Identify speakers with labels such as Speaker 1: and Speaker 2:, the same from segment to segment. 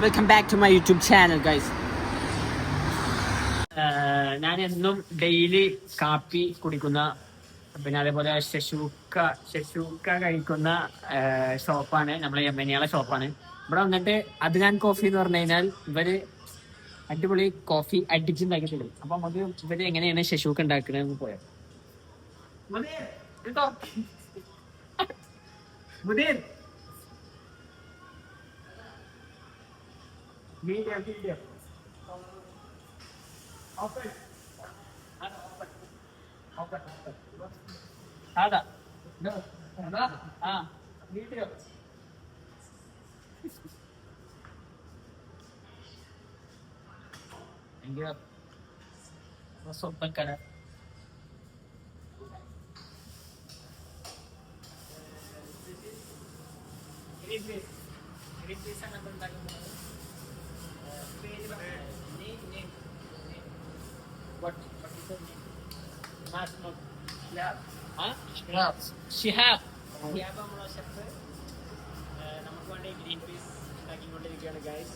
Speaker 1: welcome back to my YouTube channel guys. ഞാൻ എന്നും daily കാപ്പി കുടിക്കുന്ന, പിന്നെ അതേപോലെ ശശൂക്ക കഴിക്കുന്ന ഷോപ്പാണ് നമ്മളെ യമനിയാളെ ഷോപ്പാണ്. ഇവിടെ വന്നിട്ട് അദ്നാൻ കോഫി എന്ന് പറഞ്ഞു കഴിഞ്ഞാൽ ഇവര് അടിപൊളി കോഫി അടിച്ചുണ്ടാക്കി തരും. അപ്പൊ നമുക്ക് ഇവര് എങ്ങനെയാണ് ശശൂക്ക ഉണ്ടാക്കുന്നത് പോയോ. Open ka na. What is the name? Masmud. Shihab. Huh? Shihab. Shihab നമ്മളെ ഷെഫ്. നമുക്ക് വേണ്ടി ഗ്രീൻ പീസ് ഉണ്ടാക്കിക്കൊണ്ടിരിക്കുകയാണ് ഗൈസ്.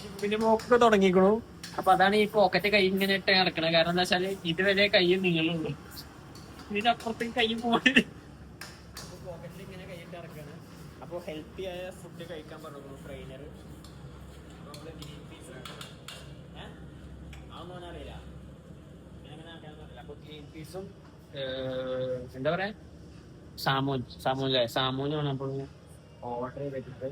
Speaker 1: ജിമ്മിന് പോക്കൊക്കെ തുടങ്ങിക്കണു. അപ്പൊ അതാണ് ഈ പോക്കറ്റ് കൈ ഇങ്ങനെ ഇട്ട് നടക്കണത്. കാരണം എന്താ വെച്ചാല് ഇതുവരെ കൈ നീളുള്ളൂ, ഇതിനപ്പുറത്തേക്ക് കൈ പോകരുത്. അപ്പൊ പോക്കറ്റിൽ ഇങ്ങനെ കൈയിട്ട് നടക്കാണ്. അപ്പൊ ഹെൽത്തി ആയ ഫുഡ് കഴിക്കാൻ പറഞ്ഞു ട്രെയിനർ. നമ്മള് ഗ്രീൻ പീസ് അതൊന്നും അറിയില്ല, അങ്ങനെ ആക്കാന്ന് അറിയില്ല. അപ്പൊ ഗ്രീൻ പീസും എന്താ പറയാ സാമൂനാണ്. അപ്പോൾ ഓർഡർ ചെയ്തിട്ട്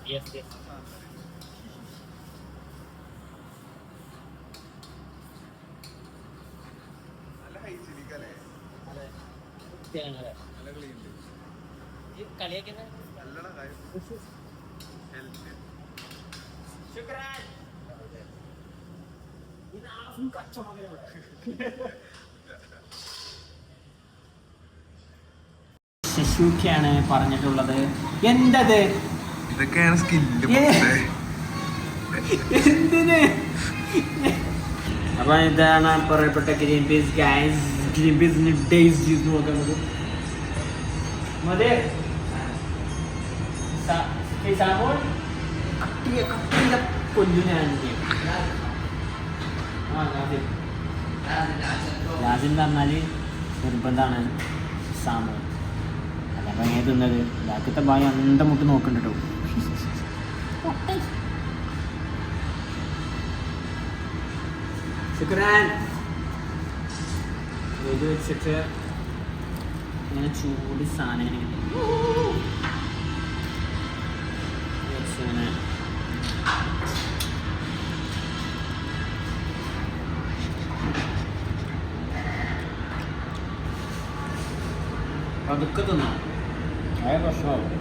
Speaker 1: yes. ശശൂക്കയാണ് പറഞ്ഞിട്ടുള്ളത്. എന്തത്
Speaker 2: ഇതൊക്കെയാണ് സ്കില്ല്.
Speaker 1: എന്തിന്? അപ്പൊ ഇതാണ് പറയപ്പെട്ട ഗ്രീൻ പീസ് ഗൈസ്. ഗ്രീൻ പീസിന് ടേസ്റ്റ് ചെയ്ത് നോക്കാം നമുക്ക്. മതി സാമോൻ കട്ടിയ കൊല്ലു. ഞാൻ ലാസിൻ പറഞ്ഞാല് നിർബന്ധമാണ് സാമോൻ. അല്ല എങ്ങനെ തിന്നത് ബാക്കിത്തെ ഭാഗം അന്ത മുട്ട് നോക്കണ്ടോ. ശുക്രാൻ. ഇത് വെച്ചിട്ട് ഇങ്ങനെ ചൂട് സാധനം ഇങ്ങനെ പതുക്കെ തിന്നോ. പ്രശ്നമാവും.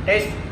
Speaker 1: ടേസ്റ്റ്